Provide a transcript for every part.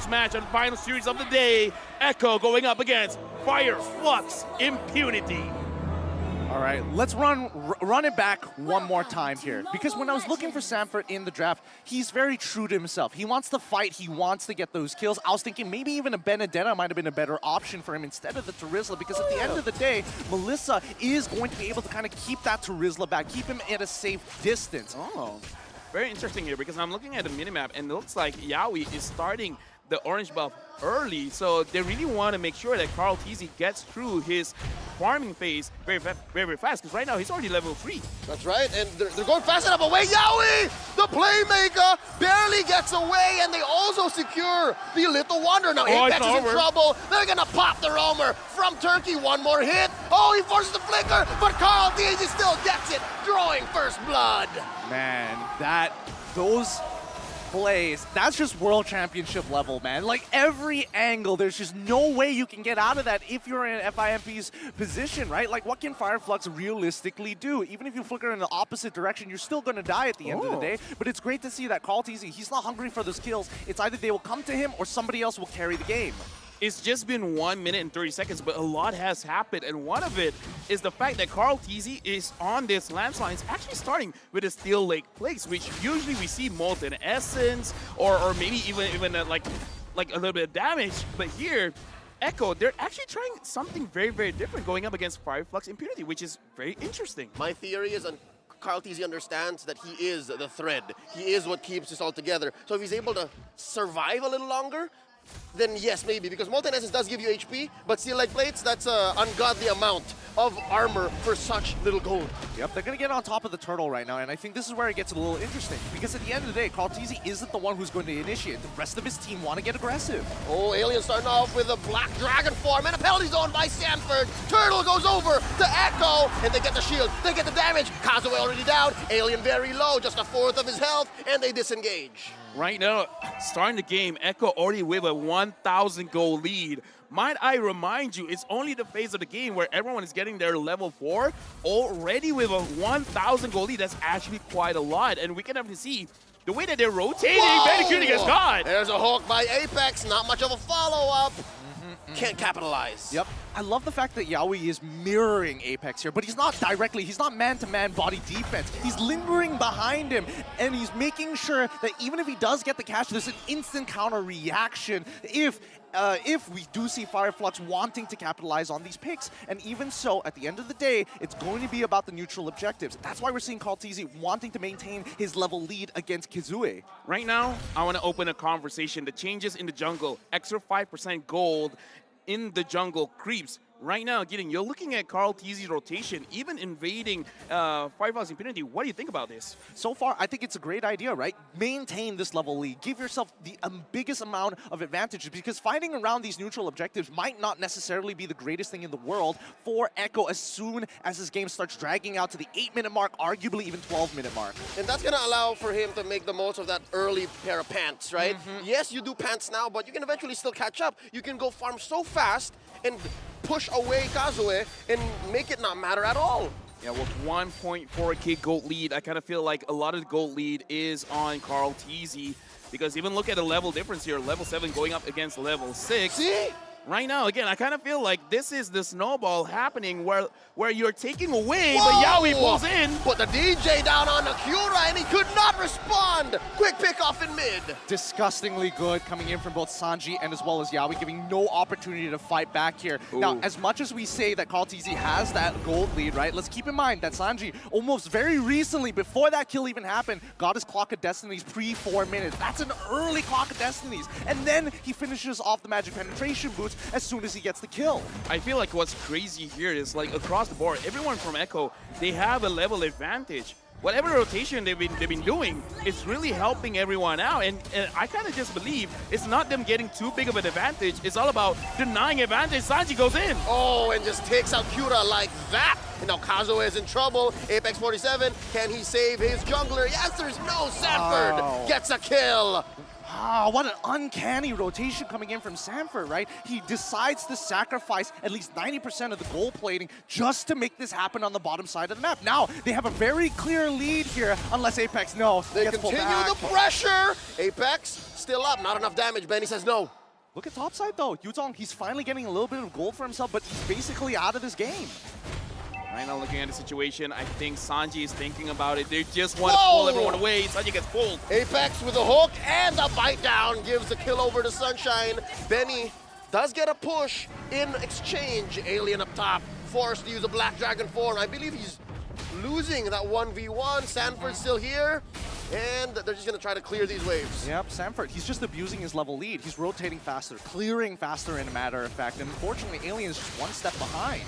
last match on the final series of the day. Echo going up against Flux Impunity. All right, let's run it back one more time here. Because when I was looking for Sanford in the draft, he's very true to himself. He wants to fight. He wants to get those kills. I was thinking maybe even a Benedetta might have been a better option for him instead of the Terizla, because at the end of the day, Melissa is going to be able to kind of keep that Terizla back, keep him at a safe distance. Oh, very interesting here, because I'm looking at the minimap, and it looks like Yaoi is starting the orange buff early, so they really want to make sure that Carl TZ gets through his farming phase very fast, because right now he's already level 3. That's right, and they're going fast enough away. Yaoi, the playmaker, barely gets away, and they also secure the Little Wonder. Now Apex is in trouble. They're gonna pop the roamer from Turkey. One more hit. Oh, he forces the flicker, but Carl TZ still gets it, drawing first blood. Man, those plays, that's just world championship level, man. Like every angle, there's just no way you can get out of that if you're in FIMP's position, right? Like what can Fireflux realistically do? Even if you flicker in the opposite direction, you're still gonna die at the end of the day. But it's great to see that Carl TZ, he's not hungry for those kills. It's either they will come to him or somebody else will carry the game. It's just been 1 minute and 30 seconds, but a lot has happened, and one of it is the fact that Carl TZ is on this landslide. It's actually starting with a Steel Lake place, which usually we see Molten Essence or maybe even like a little bit of damage. But here, Echo, they're actually trying something very different, going up against Flux Impunity, which is very interesting. My theory is Carl TZ understands that he is the thread. He is what keeps this all together. So if he's able to survive a little longer, then yes, maybe, because Molten Essence does give you HP, but Steel Like Plates, that's an ungodly amount of armor for such little gold. Yep, they're going to get on top of the turtle right now, and I think this is where it gets a little interesting, because at the end of the day, Carl TZ isn't the one who's going to initiate. The rest of his team want to get aggressive. Oh, Alien starting off with a Black Dragon form, and a penalty zone by Sanford. Turtle goes over to Echo, and they get the shield, they get the damage. Kazuya already down, Alien very low, just a fourth of his health, and they disengage. Right now, starting the game, Echo already with a 1,000 gold lead. Might I remind you, it's only the phase of the game where everyone is getting their level 4 already with a 1,000 gold lead. That's actually quite a lot, and we can have to see the way that they're rotating. Very gets caught. There's a hook by Apex, not much of a follow-up. Can't capitalize. Yep. I love the fact that Yaoi is mirroring Apex here, but he's not directly, he's not man-to-man body defense. He's lingering behind him, and he's making sure that even if he does get the catch, there's an instant counter reaction if we do see Fireflux wanting to capitalize on these picks. And even so, at the end of the day, it's going to be about the neutral objectives. That's why we're seeing Carl TZ wanting to maintain his level lead against Kizue. Right now, I want to open a conversation. The changes in the jungle, extra 5% gold in the jungle creeps. Right now, Gideon, you're looking at Carl TZ's rotation, even invading Flux Impunity. What do you think about this? So far, I think it's a great idea, right? Maintain this level lead. Give yourself the biggest amount of advantages, because fighting around these neutral objectives might not necessarily be the greatest thing in the world for Echo as soon as this game starts dragging out to the 8-minute mark, arguably even 12-minute mark. And that's going to allow for him to make the most of that early pair of pants, right? Yes, you do pants now, but you can eventually still catch up. You can go farm so fast and push away Kazuya and make it not matter at all. Yeah, with 1.4k gold lead, I kind of feel like a lot of the gold lead is on Carl TZ, because even look at the level difference here, level 7 going up against level 6. See? Right now, again, I kind of feel like this is the snowball happening where you're taking away, but Yaoi pulls in. Put the DJ down on Akura, and he could not respond. Quick pick off in mid. Disgustingly good coming in from both Sanji and as well as Yaoi, giving no opportunity to fight back here. Now, as much as we say that Carl TZ has that gold lead, right, let's keep in mind that Sanji almost very recently, before that kill even happened, got his Clock of Destinies pre-4 minutes. That's an early Clock of Destinies. And then he finishes off the Magic Penetration boots as soon as he gets the kill. I feel like what's crazy here is, like, across the board, everyone from Echo, they have a level advantage. Whatever rotation they've been doing, it's really helping everyone out, and I kind of just believe it's not them getting too big of an advantage. It's all about denying advantage. Sanji goes in. Oh, and just takes out Kura like that. And now Kazuya is in trouble. Apex 47, can he save his jungler? Yes, there's no. Sanford gets a kill. Ah, what an uncanny rotation coming in from Sanford, right? He decides to sacrifice at least 90% of the gold plating just to make this happen on the bottom side of the map. Now, they have a very clear lead here, unless Apex, no. They continue the pressure. Apex still up, not enough damage. Benny says no. Look at topside though. Yuzong, he's finally getting a little bit of gold for himself, but he's basically out of this game. Right now, looking at the situation, I think Sanji is thinking about it. They just want to pull everyone away. Sanji gets pulled. Apex with a hook and a bite down gives the kill over to Sunshine. Benny does get a push in exchange. Alien up top, forced to use a Black Dragon form. I believe he's losing that 1v1. Sanford's still here, and they're just gonna try to clear these waves. Yep, Sanford, he's just abusing his level lead. He's rotating faster, clearing faster in a matter of fact, and unfortunately, Alien is just one step behind.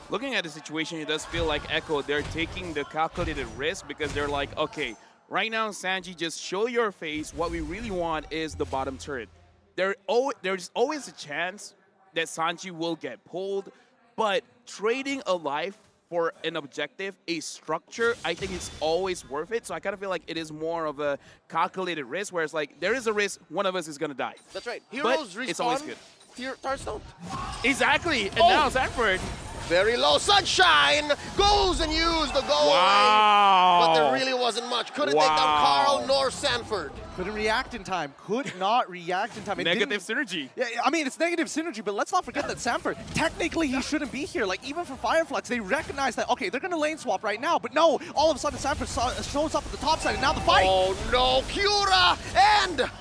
Looking at the situation, it does feel like Echo, they're taking the calculated risk because they're like, okay, right now, Sanji, just show your face. What we really want is the bottom turret. There's always a chance that Sanji will get pulled, but trading a life for an objective, a structure, I think it's always worth it. So I kind of feel like it is more of a calculated risk, where it's like, there is a risk one of us is going to die. That's right. Heroes respawn. It's always good. Tarts don't. Exactly. And now Sanford. Very low. Sunshine goes and used the goal. Wow. But there really wasn't much. Couldn't take down Carl nor Sanford. Couldn't react in time. Could not react in time. Negative synergy. Yeah, I mean, it's negative synergy, but let's not forget that Sanford, technically he shouldn't be here. Like, even for Fireflux, they recognize that, okay, they're going to lane swap right now, but no, all of a sudden Sanford shows up at the top side, and now the fight. Oh, no. Cura! And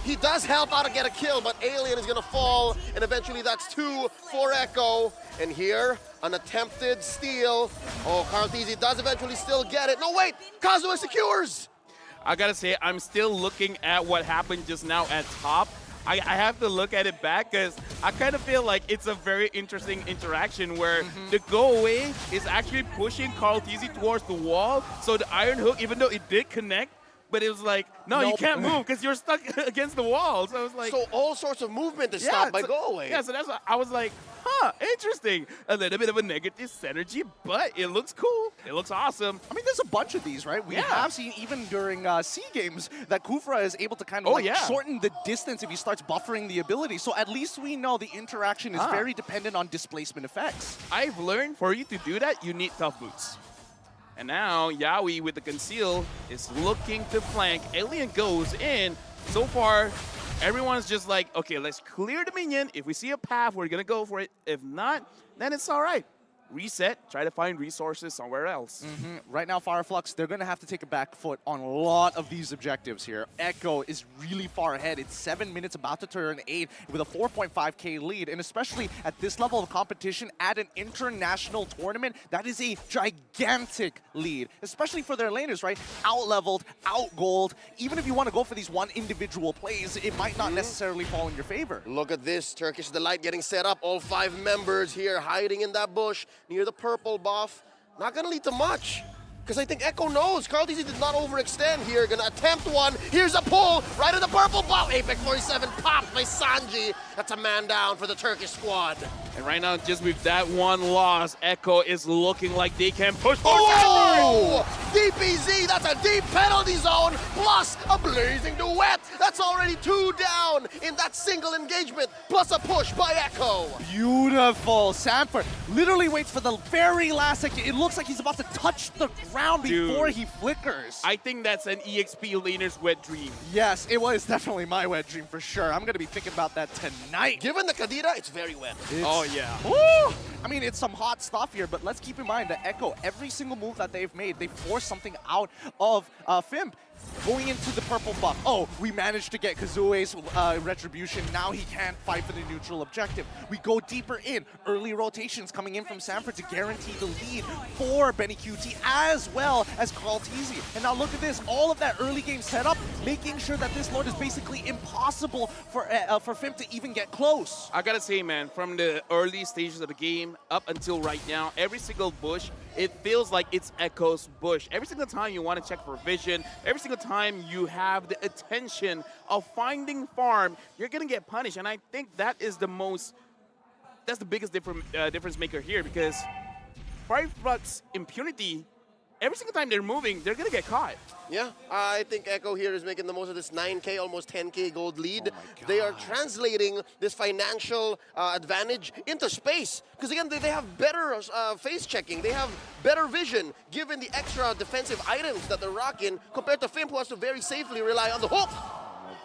he does help out to get a kill, but Alien is going to fall, and eventually that's 2 for Echo. And here, an attempted steal. Oh, Carl Teasy does eventually still get it. No, wait! Kazuma secures! I gotta say, I'm still looking at what happened just now at top. I have to look at it back because I kind of feel like it's a very interesting interaction where the go away is actually pushing Carl Teasy towards the wall. So the Iron Hook, even though it did connect, but it was like, no, you can't move because you're stuck against the wall. So I was like, so all sorts of movement is stopped by go away. Yeah, so that's what I was like, huh, interesting. A little bit of a negative synergy, but it looks cool. It looks awesome. I mean, there's a bunch of these, right? We have seen even during SEA games that Kufra is able to kind of shorten the distance if he starts buffering the ability. So at least we know the interaction is very dependent on displacement effects. I've learned for you to do that, you need tough boots. And now Yaoi with the conceal is looking to flank. Alien goes in. So far, everyone's just like, okay, let's clear the minion. If we see a path, we're gonna go for it. If not, then it's all right. Reset, try to find resources somewhere else. Right now, Fireflux, they're going to have to take a back foot on a lot of these objectives here. Echo is really far ahead. It's 7 minutes, about to turn 8, with a 4.5K lead. And especially at this level of competition, at an international tournament, that is a gigantic lead. Especially for their laners, right? Out-leveled, out-gold. Even if you want to go for these one individual plays, it might not necessarily fall in your favor. Look at this, Turkish Delight getting set up. All 5 members here hiding in that bush near the purple buff. Not gonna lead to much, because I think Echo knows Carl Teasy did not overextend here. Gonna attempt one. Here's a pull right at the purple buff. Apex 47 popped by Sanji. That's a man down for the Turkish squad. And right now, just with that one loss, Echo is looking like they can push for DPZ, that's a deep penalty zone, plus a blazing duet. That's already 2 down in that single engagement, plus a push by Echo. Beautiful. Sanford literally waits for the very last second. It looks like he's about to touch the ground before he flickers. I think that's an EXP laner's wet dream. Yes, it was definitely my wet dream for sure. I'm going to be thinking about that tonight. Given the Kadira, it's very wet. Oh, yeah. Woo! I mean, it's some hot stuff here, but let's keep in mind that Echo, every single move that they've made, they force something out of FIMP. Going into the purple buff. Oh, we managed to get Kazue's retribution. Now he can't fight for the neutral objective. We go deeper in. Early rotations coming in from Sanford to guarantee the lead for Benny QT as well as Carl Teasy. And now look at this. All of that early game setup, making sure that this Lord is basically impossible for FIMP to even get close. I gotta say, man, from the early stages of the game up until right now, every single bush, it feels like it's Echo's bush. Every single time you want to check for vision, every single time you have the attention of finding farm, you're gonna get punished. And I think that is that's the biggest difference maker here, because Flux Impunity, every single time they're moving, they're going to get caught. Yeah, I think Echo here is making the most of this 9K, almost 10K gold lead. They are translating this financial advantage into space. Because again, they have better face checking. They have better vision, given the extra defensive items that they're rocking, compared to FIMP, who has to very safely rely on the hook.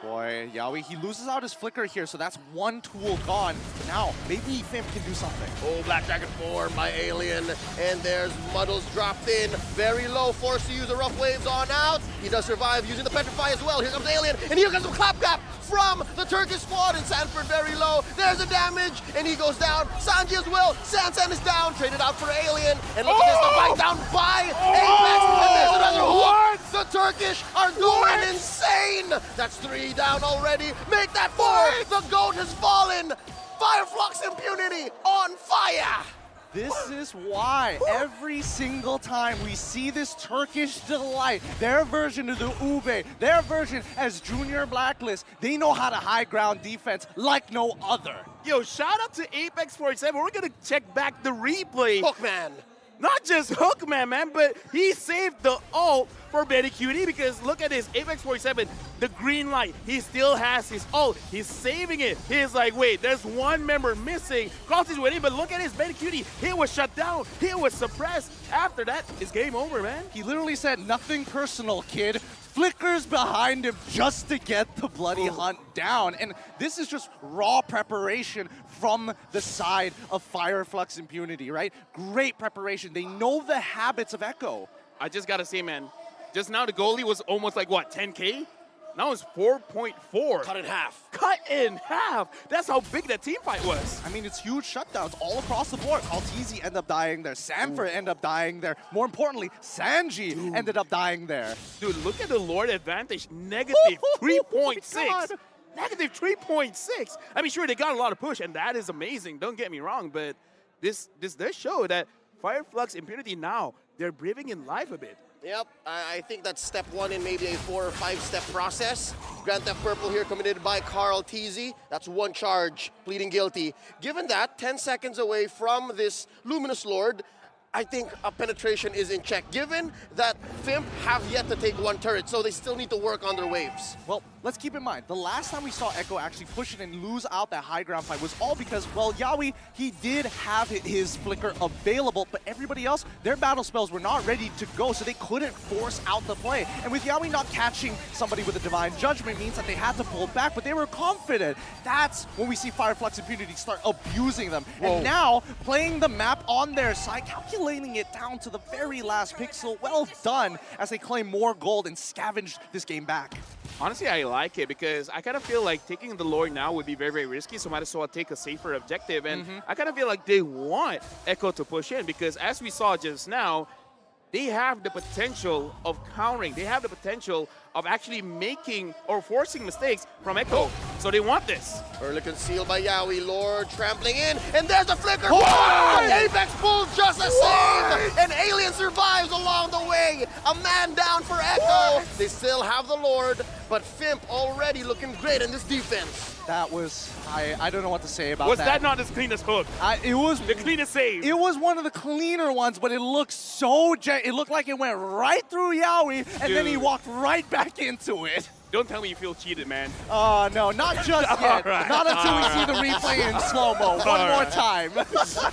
Boy, Yawi, he loses out his flicker here, so that's one tool gone. Now, maybe FIMP can do something. Oh, Black Dragon form by Alien, and there's Muddles dropped in, very low, forced to use the rough waves on out. He does survive using the Petrify as well. Here comes Alien, and here comes some Clap from the Turkish squad, and Sanford very low. There's a damage, and he goes down. Sanji as well. Sansan is down, traded out for Alien, and look at this, the bite down by Apex, and there's another hook. The Turkish are going insane. That's 3 down already. Make that 4. The GOAT has fallen. Flux Impunity on fire. This is why every single time we see this Turkish delight, their version of the Ube, their version as Junior Blacklist, they know how to high ground defense like no other. Yo, shout out to Apex 47. We're going to check back the replay. Hookman. Not just Hookman, man, but he saved the ult for Betty Cutie, because look at this, Apex 47, the green light, he still has his ult. He's saving it. He's like, wait, there's one member missing. Cross is winning, but look at his Betty Cutie. He was shut down. He was suppressed. After that, it's game over, man. He literally said, nothing personal, kid. Flickers behind him just to get the bloody hunt down. And this is just raw preparation from the side of Flux Impunity, right? Great preparation. They know the habits of Echo. I just got to say, man, just now the goalie was almost like, what, 10K? Now it's 4.4. Cut in half. Cut in half. That's how big that team fight was. I mean, it's huge shutdowns all across the board. Altizi ended up dying there. Sanford ended up dying there. More importantly, Sanji ended up dying there. Dude, look at the Lord advantage. Negative 3.6. Negative 3.6. I mean, sure, they got a lot of push, and that is amazing. Don't get me wrong, but this does show that Flux Impunity now, they're breathing in life a bit. Yep, I think that's step 1 in maybe a 4 or 5 step process. Grand Theft Purple here committed by Carl TZ. That's 1 charge, pleading guilty. Given that, 10 seconds away from this Luminous Lord, I think a penetration is in check, given that FIMP have yet to take 1 turret, so they still need to work on their waves. Well, let's keep in mind, the last time we saw Echo actually push it and lose out that high ground fight was all because, well, Yawi, he did have his flicker available, but everybody else, their battle spells were not ready to go, so they couldn't force out the play. And with Yawi not catching somebody with a Divine Judgment means that they had to pull back, but they were confident. That's when we see Flux Impunity start abusing them. Whoa. And now, playing the map on their side, calculating it down to the very last pixel. Well done, as they claim more gold and scavenge this game back. Honestly, I like it because I kind of feel like taking the Lord now would be very, very risky, so might as well take a safer objective. And I kind of feel like they want Echo to push in because as we saw just now, they have the potential of countering. They have the potential of actually making or forcing mistakes from Echo. So they want this. Early concealed by Yawi. Lord trampling in, and there's the flicker. The Apex pulls just the same, and Alien survives along the way. A man down for Echo. They still have the Lord, but FIMP already looking great in this defense. That was, I don't know what to say about that. Was that not as clean as Hook? It was the cleanest save. It was one of the cleaner ones, but it looked so, it looked like it went right through Yawi, and then he walked right back into it. Don't tell me you feel cheated, man. Oh, no, not just yet. Right. Not until we see the replay in slow-mo. One more time.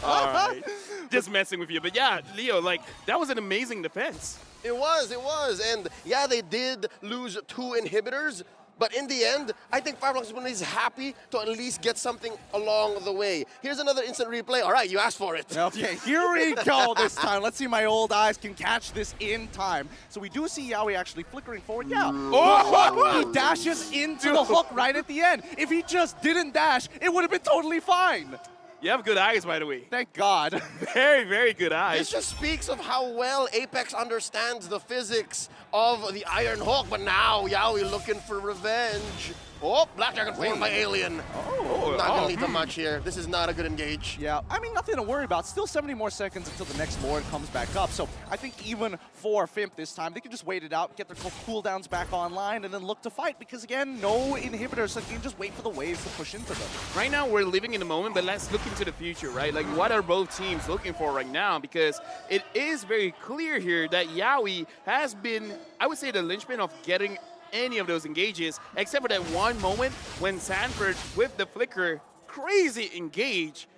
All right. Just messing with you. But yeah, Leo, like, that was an amazing defense. It was. And yeah, they did lose 2 inhibitors, but in the end, I think Flux Impunity is happy to at least get something along the way. Here's another instant replay. All right, you asked for it. Okay, here we go this time. Let's see if my old eyes can catch this in time. So we do see Yawi actually flickering forward. Yeah. Oh! He dashes into the hook right at the end. If he just didn't dash, it would have been totally fine. You have good eyes, by the way. Thank God. Very, very good eyes. This just speaks of how well Apex understands the physics of the Iron Hook, but now Yawi looking for revenge. Oh, Black Dragon formed by Alien. Oh, Not gonna lead to much here. This is not a good engage. Yeah, I mean, nothing to worry about. Still 70 more seconds until the next Lord comes back up. So I think even for FIMP this time, they can just wait it out, get their cooldowns back online, and then look to fight. Because again, no inhibitors, so you can just wait for the waves to push into them. Right now, we're living in the moment, but let's look into the future, right? Like, what are both teams looking for right now? Because it is very clear here that Yaoi has been, I would say, the linchpin of getting any of those engages, except for that one moment when Sanford, with the flicker, crazy engage.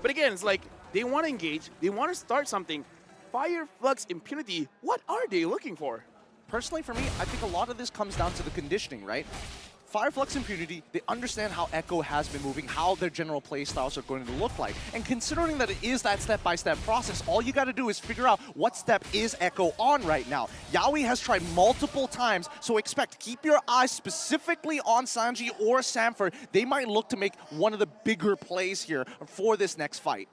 But again, it's like, they want to engage, they want to start something. Fire, Flux, Impunity, what are they looking for? Personally, for me, I think a lot of this comes down to the conditioning, right? Fire, Flux, Impunity, they understand how Echo has been moving, how their general play styles are going to look like. And considering that it is that step-by-step process, all you got to do is figure out what step is Echo on right now. Yaoi has tried multiple times, so keep your eyes specifically on Sanji or Sanford. They might look to make one of the bigger plays here for this next fight.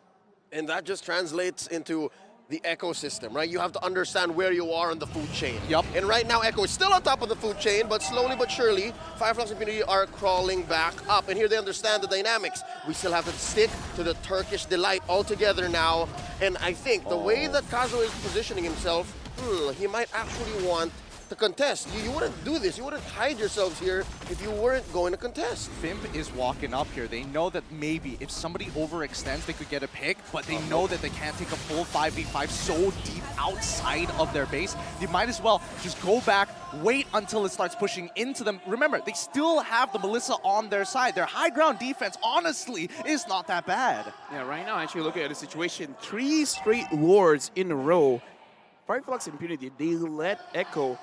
And that just translates into the ecosystem, right? You have to understand where you are on the food chain. Yep. And right now, Echo is still on top of the food chain, but slowly but surely, Fire, Flux, Impunity are crawling back up. And here they understand the dynamics. We still have to stick to the Turkish delight altogether now. And I think the way that Kazuo is positioning himself, he might actually want to contest. You wouldn't do this. You wouldn't hide yourselves here if you weren't going to contest. FIMP is walking up here. They know that maybe if somebody overextends, they could get a pick, but they know that they can't take a full 5v5 so deep outside of their base. They might as well just go back, wait until it starts pushing into them. Remember, they still have the Melissa on their side. Their high ground defense, honestly, is not that bad. Yeah, right now, actually looking at the situation, 3 straight Lords in a row. Fire, Flux, Impunity, they let Echo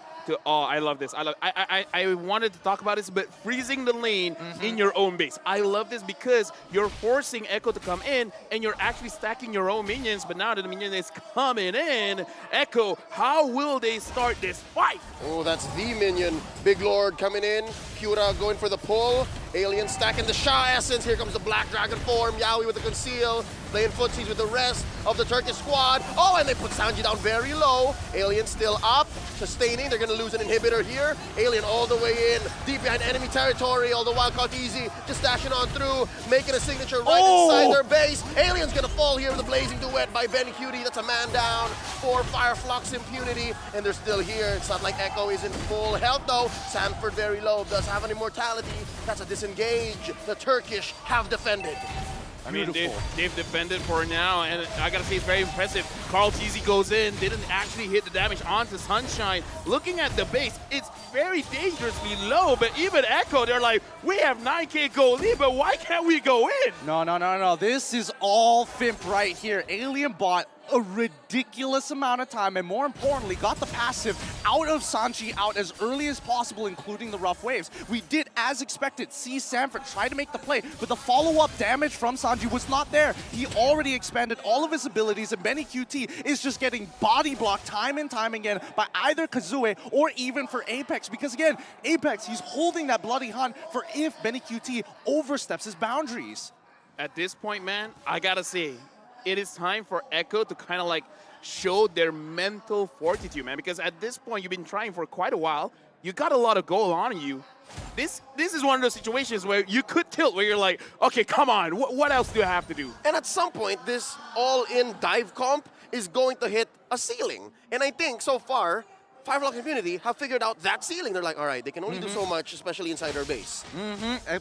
oh, I love this. I wanted to talk about this, but freezing the lane in your own base. I love this because you're forcing Echo to come in, and you're actually stacking your own minions, but now that the minion is coming in, Echo, how will they start this fight? Oh, that's the minion. Big Lord coming in. Kyura going for the pull. Alien stacking the Sha Essence. Here comes the Black Dragon form. Yaoi with the conceal. Playing footsies with the rest of the Turkish squad. Oh, and they put Sanji down very low. Alien still up, sustaining. They're going to lose an inhibitor here. Alien all the way in, deep behind enemy territory. All the while, Easy just dashing on through, making a signature right inside their base. Alien's going to fall here with a blazing duet by Ben Cutie. That's a man down for Fire, Flux, Impunity. And they're still here. It's not like Echo is in full health, though. Sanford very low, does have an immortality. That's a disengage. The Turkish have defended. I mean, they've defended for now, and I gotta say it's very impressive. Carl Teasy goes in, didn't actually hit the damage onto Sunshine. Looking at the base, it's very dangerously low, but even Echo, they're like, we have 9K gold lead, but why can't we go in? No. This is all FIMP right here. Alien bought a ridiculous amount of time, and more importantly, got the passive out of Sanji out as early as possible, including the rough waves. We did, as expected, see Sanford try to make the play, but the follow-up damage from Sanji was not there. He already expanded all of his abilities, and Benny QT is just getting body blocked time and time again by either Kazue or even for Apex, because again, Apex, he's holding that bloody hunt for if Benny QT oversteps his boundaries. At this point, man, I gotta say, it is time for Echo to kind of like show their mental fortitude, man, because at this point, you've been trying for quite a while. You got a lot of gold on you. This is one of those situations where you could tilt, where you're like, okay, come on, what else do I have to do? And at some point, this all-in dive comp is going to hit a ceiling. And I think so far, Fire, Flux, Impunity have figured out that ceiling. They're like, all right, they can only do so much, especially inside our base.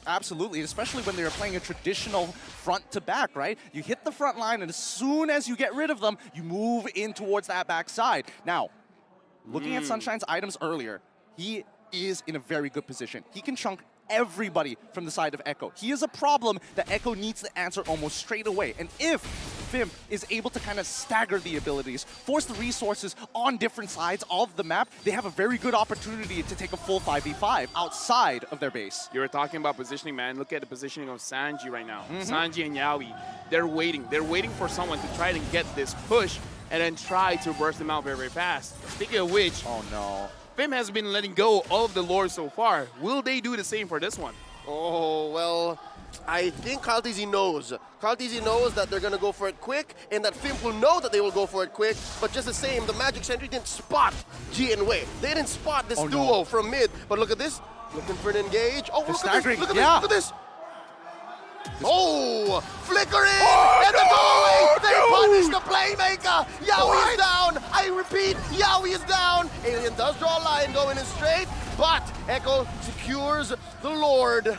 Absolutely, especially when they're playing a traditional front to back, right? You hit the front line, and as soon as you get rid of them, you move in towards that back side. Now, looking at Sunshine's items earlier, he is in a very good position. He can chunk everybody from the side of Echo. He is a problem that Echo needs to answer almost straight away. And if FIMP is able to kind of stagger the abilities, force the resources on different sides of the map, they have a very good opportunity to take a full 5v5 outside of their base. You were talking about positioning, man. Look at the positioning of Sanji right now. Sanji and Yaoi, they're waiting. They're waiting for someone to try to get this push and then try to burst them out very, very fast. Speaking of which, oh no, FIMP has been letting go of the lore so far. Will they do the same for this one? Oh, well, I think Kaltizi knows. Kaltizi knows that they're going to go for it quick, and that FIMP will know that they will go for it quick, but just the same, the Magic Sentry didn't spot G and Wei. They didn't spot this duo from mid, but look at this. Looking for an engage. Oh, look at this, look at this, yeah. look at this. Oh, flickering, and the doorway, they punish the playmaker. Yowie is down, I repeat, Yowie is down. Alien does draw a line going in straight, but Echo secures the Lord.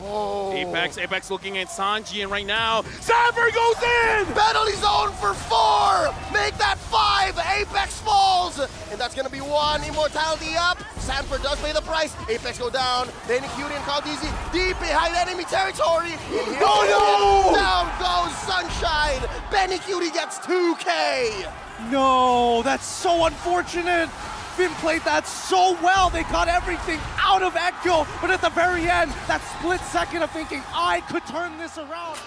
Oh. Apex looking at Sanji, and right now, Sanford goes in! Penalty zone for 4! Make that 5! Apex falls! And that's gonna be 1 immortality up. Sanford does pay the price. Apex go down. Then Cutie and Caldeezy deep behind enemy territory. And here no! Down goes Sunshine. Benny Cutie gets 2K. No, that's so unfortunate. FIMP played that so well. They got everything out of Echo, but at the very end, that split second of thinking, I could turn this around.